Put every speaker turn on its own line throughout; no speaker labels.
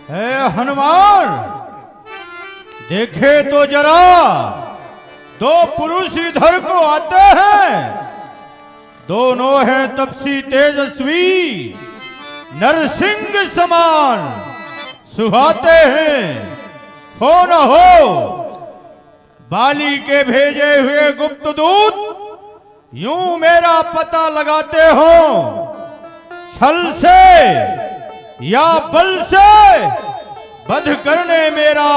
हे हनुमान, देखे तो जरा, दो पुरुष इधर को आते हैं। दोनों हैं तपसी तेजस्वी, नरसिंह समान सुहाते हैं। हो न हो बाली के भेजे हुए गुप्त दूत यूं मेरा पता लगाते हो, छल से या बल से वध करने मेरा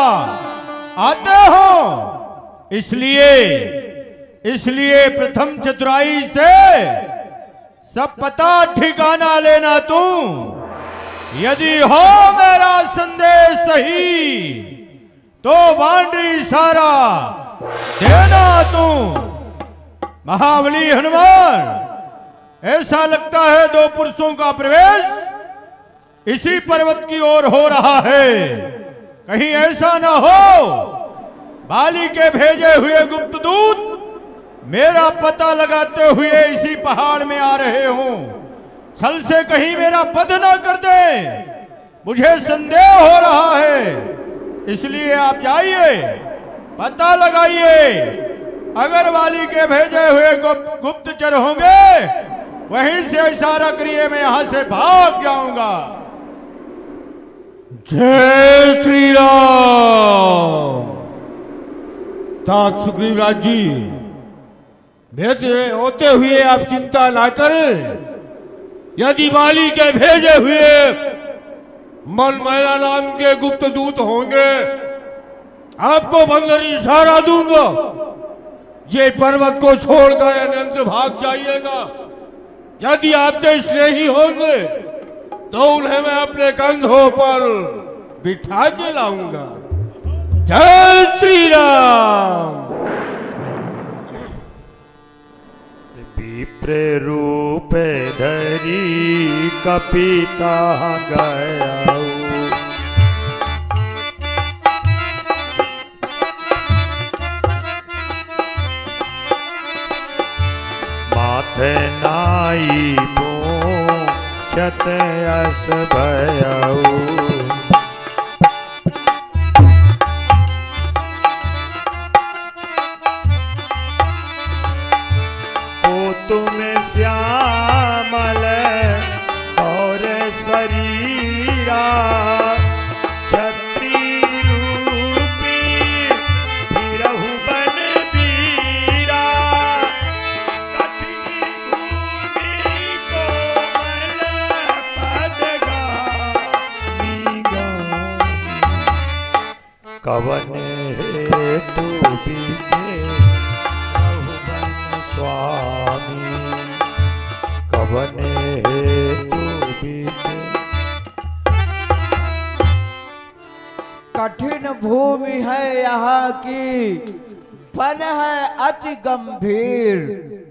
आते हो। इसलिए प्रथम चतुराई से सब पता ठिकाना लेना तू। यदि हो मेरा संदेश सही तो वांडी इशारा देना तू। महाबली हनुमान, ऐसा लगता है दो पुरुषों का प्रवेश इसी पर्वत की ओर हो रहा है। कहीं ऐसा न हो बाली के भेजे हुए गुप्त दूत मेरा पता लगाते हुए इसी पहाड़ में आ रहे हों। छल से कहीं मेरा वध न कर दे, मुझे संदेह हो रहा है। इसलिए आप जाइए, पता लगाइए। अगर बाली के भेजे हुए गुप्तचर होंगे, वहीं से इशारा करिए, मैं यहां से भाग जाऊंगा।
जय श्री राम। तात सुग्रीवराज जी, भेजे होते हुए आप चिंता ना करें। यदि बाली के भेजे हुए मनमैला नाम के गुप्त दूत होंगे, आपको बंदर इशारा दूंगा, ये पर्वत को छोड़कर अनंत भाग जाइएगा। यदि आपके स्नेही होंगे तो उन्हें मैं अपने कंधों पर बिठा के लाऊंगा। जय श्री राम।
विप्र रूप धरी कपिता गया, माथे नाई पूछत यस भयऊ। तुम श्यामल और शरीरा, छत्री रूपी फिरहु बन बीरा। कठिन भूमि कोमल पद गामी गामी, कवन हेतु बीजे स्वामी, कवने हेतु बीते।
कठिन भूमि है यहाँ की, वन है अति गंभीर।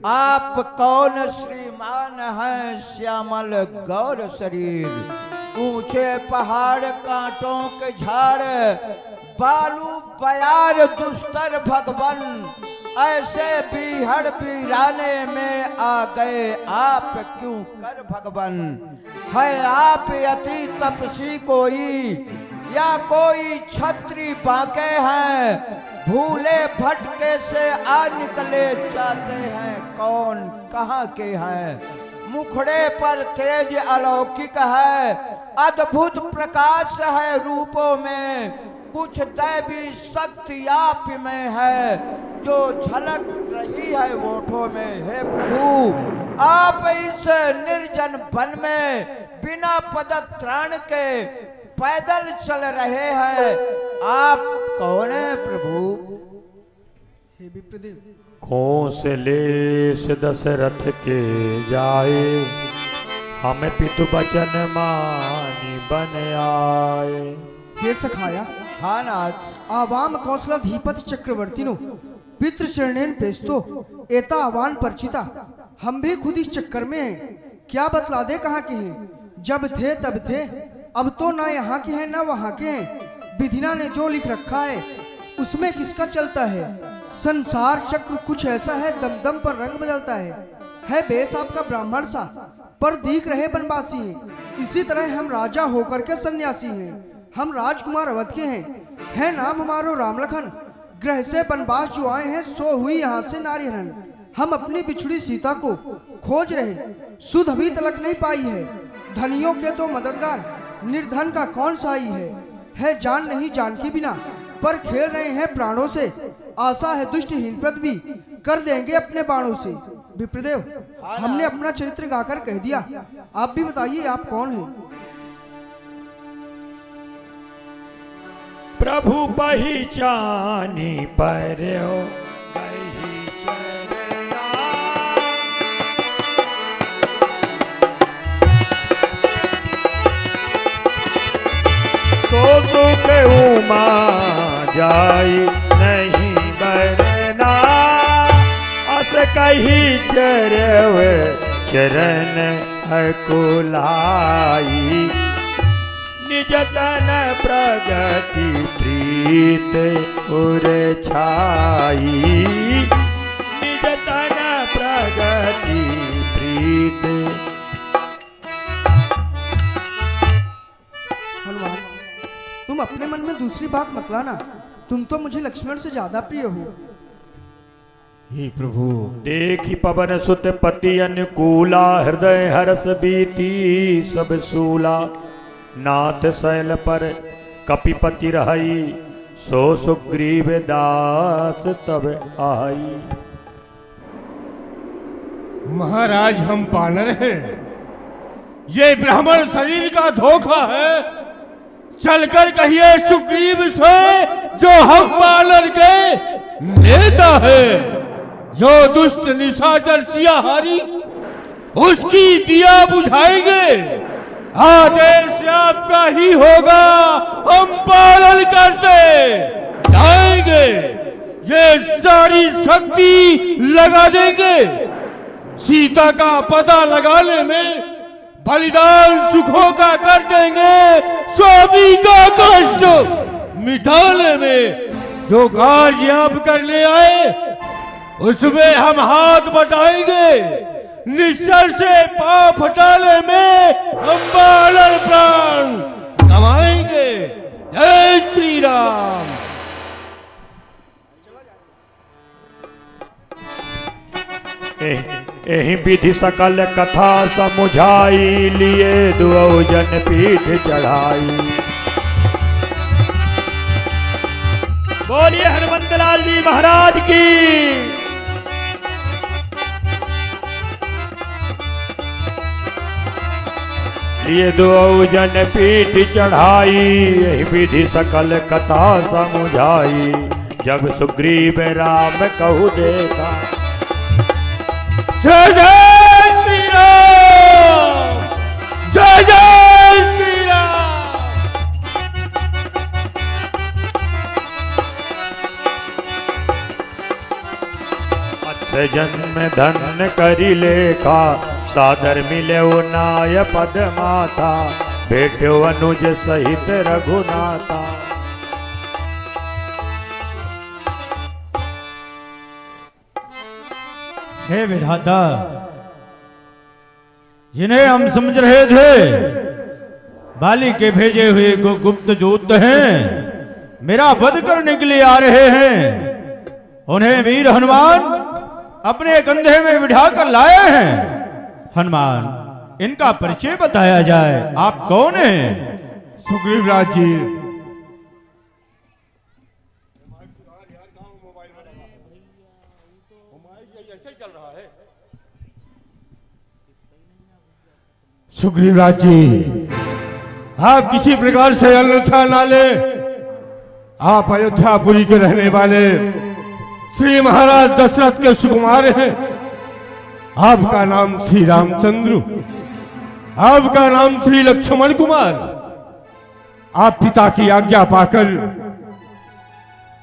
आप कौन श्रीमान हैं, श्यामल गौर शरीर। ऊंचे पहाड़ कांटों के झाड़, बालू बयार दुस्तर भगवन। ऐसे बीहड़ बीराने में आ गए आप क्यों कर भगवन। है आप अति तपसी कोई, या कोई छत्री बांके हैं। भूले भटके से आ निकले जाते हैं, कौन कहाँ के हैं। मुखड़े पर तेज अलौकिक है, अद्भुत प्रकाश है रूपों में। कुछ दैवी शक्ति आप में है, जो झलक रही है ओठों में। हे प्रभु, आप इस निर्जन वन में बिना पदत्राण के पैदल चल रहे हैं। आप कौन है प्रभु।
हे विप्रदेव,
कौशलेश दशरथ के जाए, हमें पितु बचन मानी बन आए।
हे सखाया,
हाँ नाथ।
आवाम कौशलाधिपति चक्रवर्तीनो पितृ चरणेन पेस्तो एता आवान परिचिता। हम भी खुद इस चक्कर में हैं। क्या बतला दे कहाँ के हैं। जब थे तब थे, अब तो ना यहाँ के हैं ना वहाँ के हैं। विधिना ने जो लिख रखा है उसमें किसका चलता है। संसार चक्र कुछ ऐसा है, दम दम पर रंग बदलता है बेस आपका ब्राह्मण सा, पर दिख रहे बनवासी हैं। इसी तरह हम राजा होकर के सन्यासी हैं। हम राजकुमार अवध के हैं, है नाम हमारो राम लखन। ग्रह से बनवास जो आए हैं, सो हुई यहाँ से नारी हरण। हम अपनी बिछुड़ी सीता को खोज रहे, सुध अभी तलक नहीं पाई है। धनियों के तो मददगार, निर्धन का कौन साई है जान नहीं जान के बिना, पर खेल रहे हैं प्राणों से। आशा है दुष्टहीन पृथ्वी, कर देंगे अपने बाणों से। विप्रदेव, हमने अपना चरित्र गाकर कह दिया, आप भी बताइए आप कौन हैं?
प्रभु पहचानी पर तो दुख उमा जाई नहीं बरना, अस कही चरण अकुलाई। निज तन प्रगति प्रीत उर छाई, निज तन प्रगति प्रीत।
हनुमान, तुम अपने मन में दूसरी बात मत लाना, तुम तो मुझे लक्ष्मण से ज्यादा प्रिय हो।
हे प्रभु,
देखी पवन सुत पति अनुकूला, हृदय हर्ष बीती सब सूला। नाथ शैल पर कपिपति रही, सो सुग्रीव दास तब आई।
महाराज, हम पानर हैं, ये ब्राह्मण शरीर का धोखा है। चलकर कहिए सुग्रीव से, जो हम पानर के नेता है। जो दुष्ट निशाचर सियाहारी, उसकी दिया बुझाएंगे। आदेश आपका ही होगा, हम पालन करते जाएंगे। ये सारी शक्ति लगा देंगे। सीता का पता लगाने में बलिदान सुखों का कर देंगे। स्वामी का कष्ट मिटाने में जो कार्य आप करने आए, उसमें हम हाथ बटाएंगे। निश्चर से पाप हटाने में हम बालर प्राण गवाएंगे। जय श्री राम।
एहि विधि सकल कथा समुझाई, लिए दुऔ जन पीठ चढ़ाई। बोलिए हनुमंत लाल जी महाराज की। लिए दुऔ जन पीठ चढ़ाई, एहि विधि सकल कथा समुझाई। जब सुग्रीव राम कहु देखा,
जय जय श्री राम, जय जय श्री राम।
अच्छे जन्म धन करी लेखा, सादर मिले नाय पद माता। भेट्यो अनुज सहित रघुनाथा।
हे विधाता, जिन्हें हम समझ रहे थे बाली के भेजे हुए को गुप्त दूत हैं, मेरा वध करने के लिए आ रहे हैं, उन्हें वीर हनुमान अपने कंधे में बिठा कर लाए हैं। हनुमान, इनका परिचय बताया जाए, आप कौन हैं?
सुग्रीव राज जी, सुग्रीव राज जी, आप किसी प्रकार से अन्यथा ना ले। आप अयोध्यापुरी के रहने वाले श्री महाराज दशरथ के सुकुमार हैं। आपका नाम श्री रामचंद्र, आपका नाम श्री लक्ष्मण कुमार। आप पिता की आज्ञा पाकर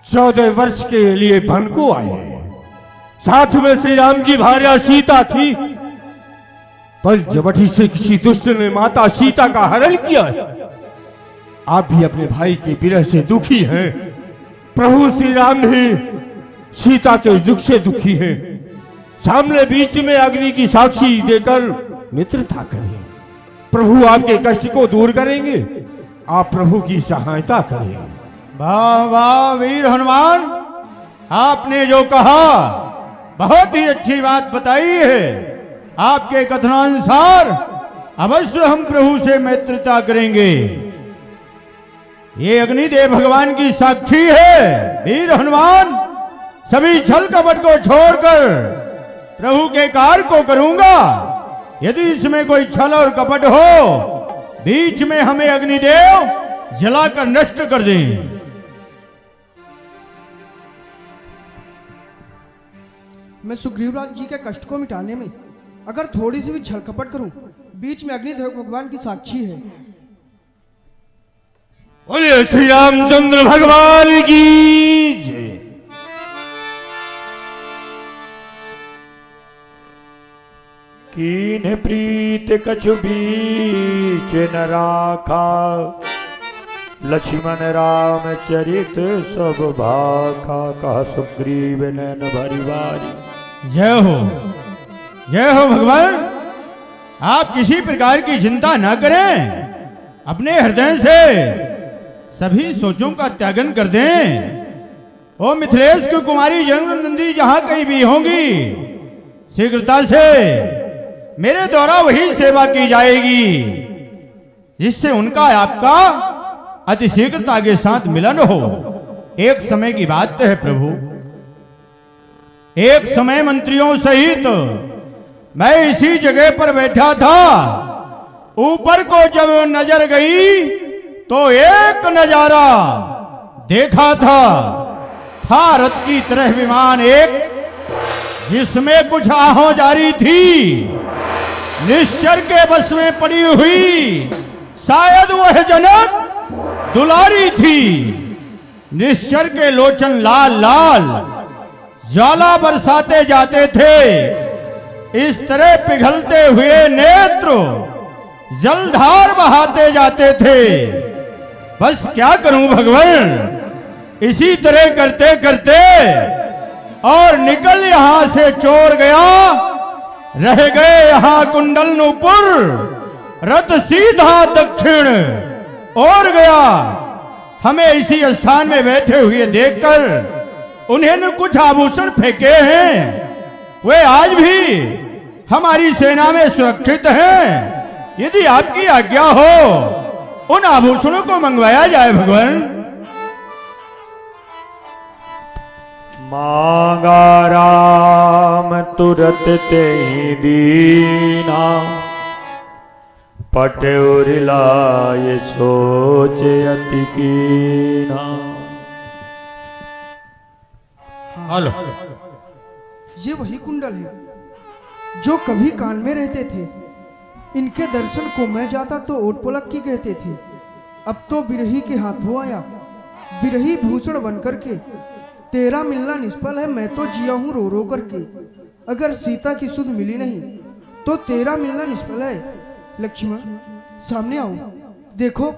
14 वर्ष के लिए वन को आए। साथ में श्री राम की भार्या सीता थी, पर जबठी से किसी दुष्ट ने माता सीता का हरण किया है। आप भी अपने भाई के विरह से दुखी हैं। प्रभु श्री राम भी सीता के उस दुख से दुखी हैं। सामने बीच में अग्नि की साक्षी देकर मित्रता करिए। प्रभु आपके कष्ट को दूर करेंगे, आप प्रभु की सहायता करें।
वाह वाह वीर हनुमान, आपने जो कहा बहुत ही अच्छी बात बताई है। आपके कथनानुसार अवश्य हम प्रभु से मित्रता करेंगे। ये अग्निदेव भगवान की साक्षी है। वीर हनुमान, सभी छल कपट को छोड़कर प्रभु के कार्य को करूंगा। यदि इसमें कोई छल और कपट हो, बीच में हमें अग्निदेव जलाकर नष्ट कर दें।
मैं सुग्रीवराज जी के कष्ट को मिटाने में अगर थोड़ी सी भी छल कपट करूं, बीच में अग्निदेव भगवान की साक्षी है।
बोलिए श्री रामचंद्र भगवान की जय।
कीन प्रीत कछु बीच न राखा, लक्ष्मण राम चरित सब भाखा। कहा सुग्रीव नैन भरी बारी।
जय हो भगवान। आप किसी प्रकार की चिंता न करें, अपने हृदय से सभी सोचों का त्यागन कर दें। ओ मिथिलेश की कुमारी जन्मनंदी जहां कहीं भी होंगी, शीघ्रता से मेरे द्वारा वही सेवा की जाएगी जिससे उनका आपका अति शीघ्रता के साथ मिलन हो। एक समय की बात है प्रभु, एक समय मंत्रियों सहित मैं इसी जगह पर बैठा था। ऊपर को जब नजर गई तो एक नजारा देखा था रथ की तरह विमान एक, जिसमें कुछ आहों जारी थी। निश्चर के बस में पड़ी हुई शायद वह जनक दुलारी थी। निश्चर के लोचन लाल लाल ज्वाला बरसाते जाते थे। इस तरह पिघलते हुए नेत्र जलधार बहाते जाते थे। बस क्या करूं भगवान, इसी तरह करते करते और निकल यहां से चोर गया। रह गए यहां कुंडल नूपुर, रथ सीधा दक्षिण और गया। हमें इसी स्थान में बैठे हुए देखकर उन्हें कुछ आभूषण फेंके हैं, वे आज भी हमारी सेना में सुरक्षित हैं। यदि आपकी आज्ञा हो उन आभूषणों को मंगवाया जाए भगवान।
मांगा राम तुरत ते दीना, पटोर लाए सोच अति कीना।
हेलो,
ये वही कुंडल है जो कभी कान में रहते थे। इनके दर्शन को मैं जाता तो ओट पलक की कहते थे। अब तो बिरही के हाथों आया, बिरही भूषण बनकर के। तेरा मिलना निष्फल है, मैं तो जिया हूं रो रो करके। अगर सीता की सुध मिली नहीं तो तेरा मिलना निष्फल है। लक्ष्मण सामने आओ, देखो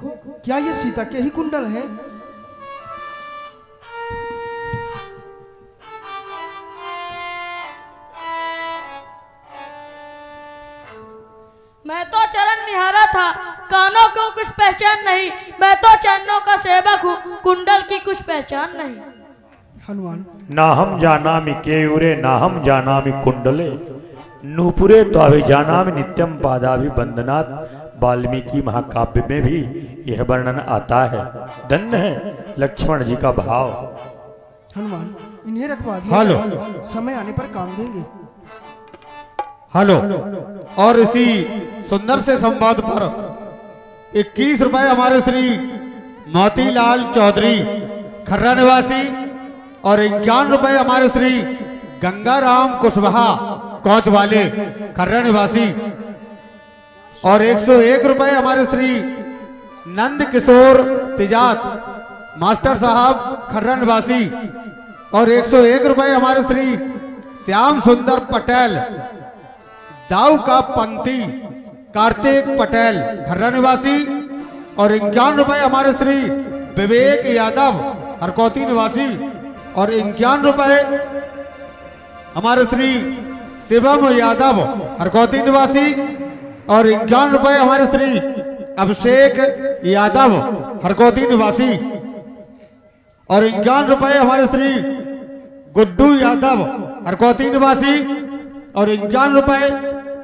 क्या ये सीता के ही कुंडल है?
मैं तो चरण निहारा था, कानों को कुछ पहचान नहीं। मैं तो चरणों का सेवक हूँ, कुंडल की कुछ पहचान नहीं।
हनुमान
ना हम जानामि केयूरे, ना हम जानामि कुंडले, नूपुरे तो अभिजानामि नित्यम पादाभिवंदनात्। वाल्मीकि महाकाव्य में भी यह वर्णन आता है। धन्य है लक्ष्मण जी का भाव।
हनुमान इन्हें रखवा दिया,
हेलो।
समय आने पर काम देंगे।
हेलो। और इसी सुंदर से संवाद पर 21 रुपए हमारे श्री मोतीलाल चौधरी खर्रा निवासी और 51 रुपए हमारे श्री गंगाराम कुशवाहा कोच वाले खर्रा निवासी और 101 रुपए हमारे श्री नंद किशोर तिजात मास्टर साहब खर्रा निवासी और 101 रुपए हमारे श्री श्याम सुंदर पटेल दाऊ का पंथी कार्तिक पटेल खर्रा निवासी और 51 रुपए हमारे श्री विवेक यादव हरकौती निवासी और 51 रुपए हमारे श्री शिवम यादव हरकौती निवासी और 51 रुपए हमारे श्री अभिषेक यादव हरकोती निवासी। और 51 रुपए हमारे श्री गुड्डू यादव हरकोती निवासी। और 51 रुपए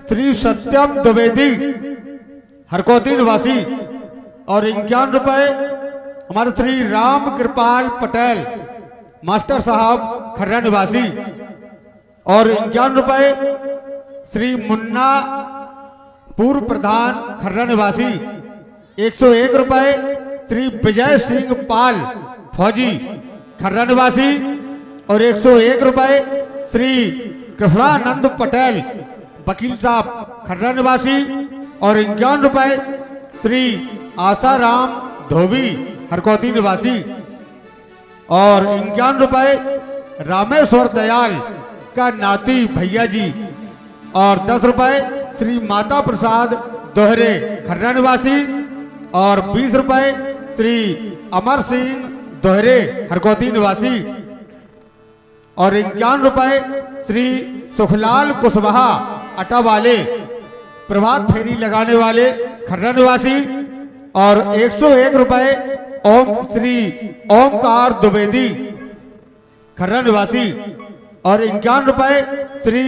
श्री सत्यम द्विवेदी हरकोती निवासी। और 51 रुपए हमारे श्री राम कृपाल पटेल मास्टर साहब खर्रा निवासी। और 51 रुपए श्री मुन्ना पूर्व प्रधान खर्रा निवासी। 101 रुपए श्री विजय सिंह पाल फौजी खर्रा निवासी। और 101 रुपए श्री कृष्णानंद पटेल वकील साहब खर्रा निवासी। और 51 रुपए श्री आसाराम धोबी हरकोती निवासी। और 51 रुपए रामेश्वर दयाल का नाती भैया जी। और 10 रुपए श्री माता प्रसाद दोहरे खर्रा निवासी। और 20 रुपए श्री अमर सिंह दोहरे हरकोती निवासी। और 51 रुपए श्री सुखलाल कुशवाहा अटावाले प्रभात फेरी लगाने वाले खर्रा निवासी। और 101 रुपए ओम श्री ओमकार द्विवेदी खर्रा निवासी। और 51 रुपए श्री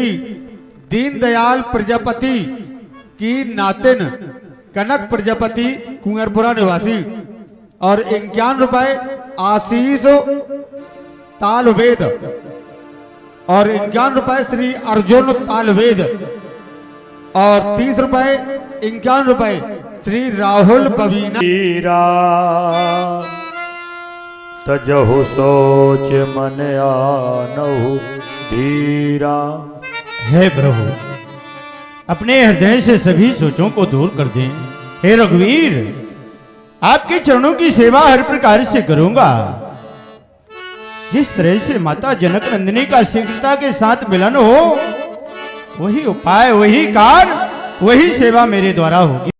दीनदयाल प्रजापति की नातिन कनक प्रजापति कुंवरपुरा निवासी। और 51 रुपए आशीष तालवेद। और 51 रुपए श्री अर्जुन तालवेद। और 30 रुपए 51 रुपए श्री राहुल बबीना।
तजहु सोच मन आनहु धीरा।
हे प्रभु, अपने हृदय से सभी सोचों को दूर कर दें। हे रघुवीर, आपके चरणों की सेवा हर प्रकार से करूंगा। जिस तरह से माता जनक नंदिनी का शीघ्रता के साथ मिलन हो, वही उपाय, वही कार्य, वही सेवा मेरे द्वारा होगी।